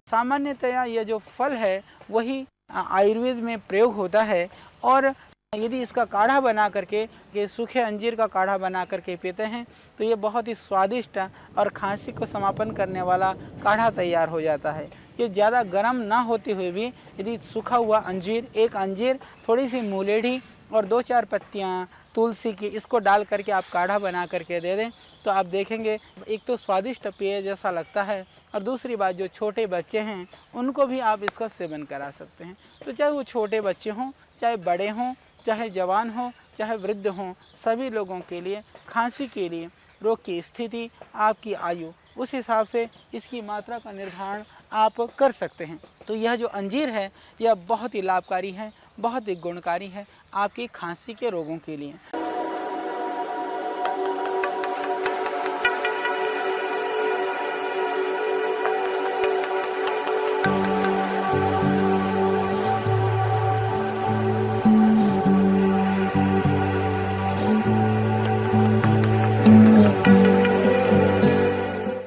सामान्यतया यह जो फल है वही आयुर्वेद में प्रयोग होता है। और यदि इसका काढ़ा बना करके, ये सूखे अंजीर का काढ़ा बना करके पीते हैं तो ये बहुत ही स्वादिष्ट और खांसी को समापन करने वाला काढ़ा तैयार हो जाता है। ये ज़्यादा गर्म ना होते हुए भी यदि सूखा हुआ अंजीर, एक अंजीर, थोड़ी सी मुलेठी और 2-4 पत्तियाँ तुलसी की, इसको डाल करके आप काढ़ा बना करके दे दें तो आप देखेंगे एक तो स्वादिष्ट पेय जैसा लगता है, और दूसरी बात जो छोटे बच्चे हैं उनको भी आप इसका सेवन करा सकते हैं। तो चाहे वो छोटे बच्चे हों, चाहे बड़े हों, चाहे जवान हों, चाहे वृद्ध हों, सभी लोगों के लिए खांसी के लिए, रोग की स्थिति, आपकी आयु, उस हिसाब से इसकी मात्रा का निर्धारण आप कर सकते हैं। तो यह जो अंजीर है यह बहुत ही लाभकारी है, बहुत ही गुणकारी है आपकी खांसी के रोगों के लिए।